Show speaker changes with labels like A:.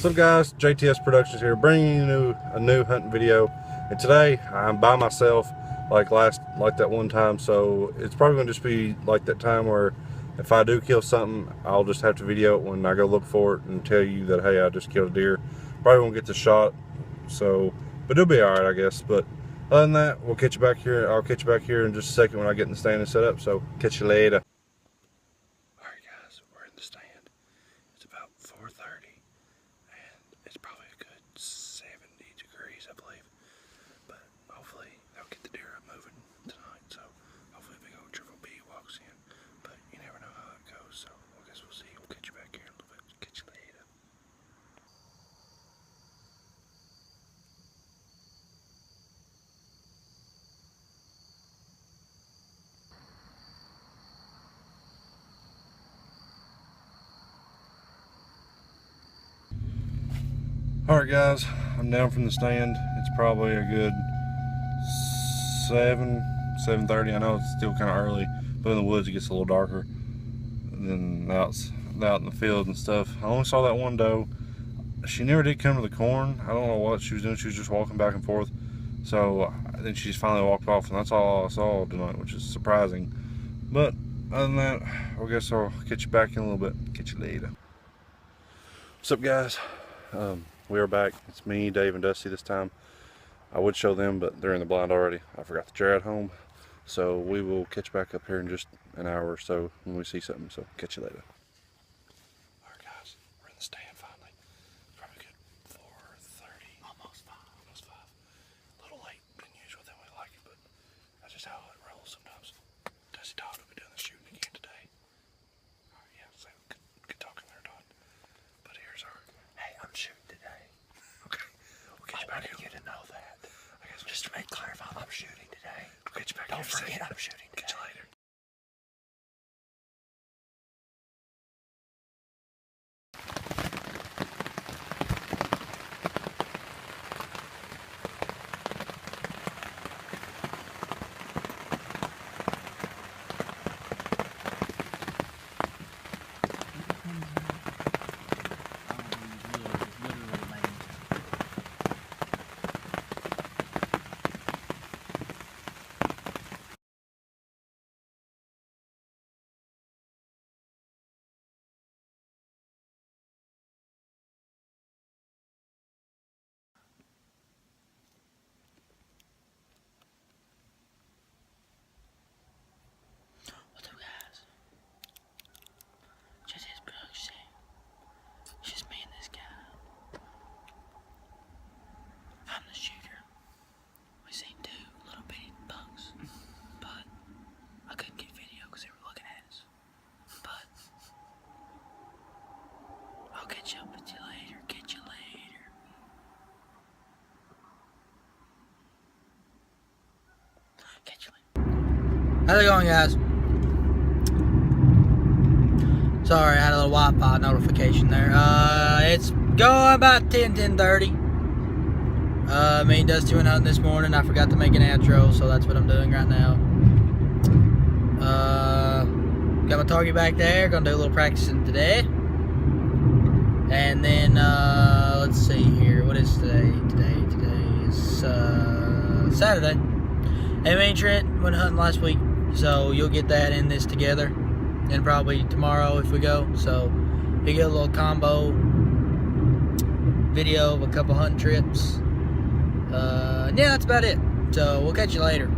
A: What's up guys, JTS Productions here, bringing you a new hunting video. And today I'm by myself like that one time, so it's probably going to just be like that time where if I do kill something, I'll just have to video it when I go look for it and tell you that, hey, I just killed a deer. Probably won't get the shot, so, but it'll be alright, I guess. But other than that, we'll catch you back here. I'll catch you back here in just a second when I get in the stand and set up, so catch you later. Alright guys, we're in the stand. It's about 4:30. It's probably a good 70 degrees, I believe. But hopefully they'll get the deer up moving tonight. So hopefully a big old triple B walks in. But you never know how it goes. So I guess we'll see. We'll catch you back here in a little bit. Catch you later. Alright guys, I'm down from the stand. It's probably a good 7:30. I know it's still kind of early, but in the woods it gets a little darker than out in the field and stuff. I only saw that one doe. She never did come to the corn. I don't know what she was doing. She was just walking back and forth. So I think she just finally walked off, and that's all I saw tonight, which is surprising. But other than that, I guess I'll catch you back in a little bit. Catch you later. What's up guys? We are back. It's me, Dave, and Dusty this time. I would show them, but they're in the blind already. I forgot the jar at home. So we will catch back up here in just an hour or so when we see something. So catch you later. Alright guys, we're in the stand finally. Probably good 4:30. Almost 5. Almost 5. A little late than usual than we like it, but that's just how it rolls sometimes. Dusty Todd will be doing the shooting again today. Alright, yeah, so good talking there, Todd. But here's our... Hey, I'm shooting. I wanted you to know that. Just to make clarify, I'm shooting today. Don't forget I'm shooting today. Catch you later.
B: What's up guys? JTS Productions. It's just me and this guy. I'm the shooter. We seen 2 little bitty bucks, but I couldn't get video because they were looking at us. But I'll catch up with you later. Catch you later. Catch you later. How's it going, guys? Sorry, I had a little Wi-Fi notification there. It's going about 10:30. Me and Dusty went hunting this morning. I forgot to make an outro, so that's what I'm doing right now. Got my target back there. Gonna do a little practicing today. And then, let's see here. What is today? Today is Saturday. Hey, me and Trent went hunting last week, so you'll get that in this together. And probably tomorrow if we go. So you get a little combo video of a couple hunting trips. Yeah, that's about it. So we'll catch you later.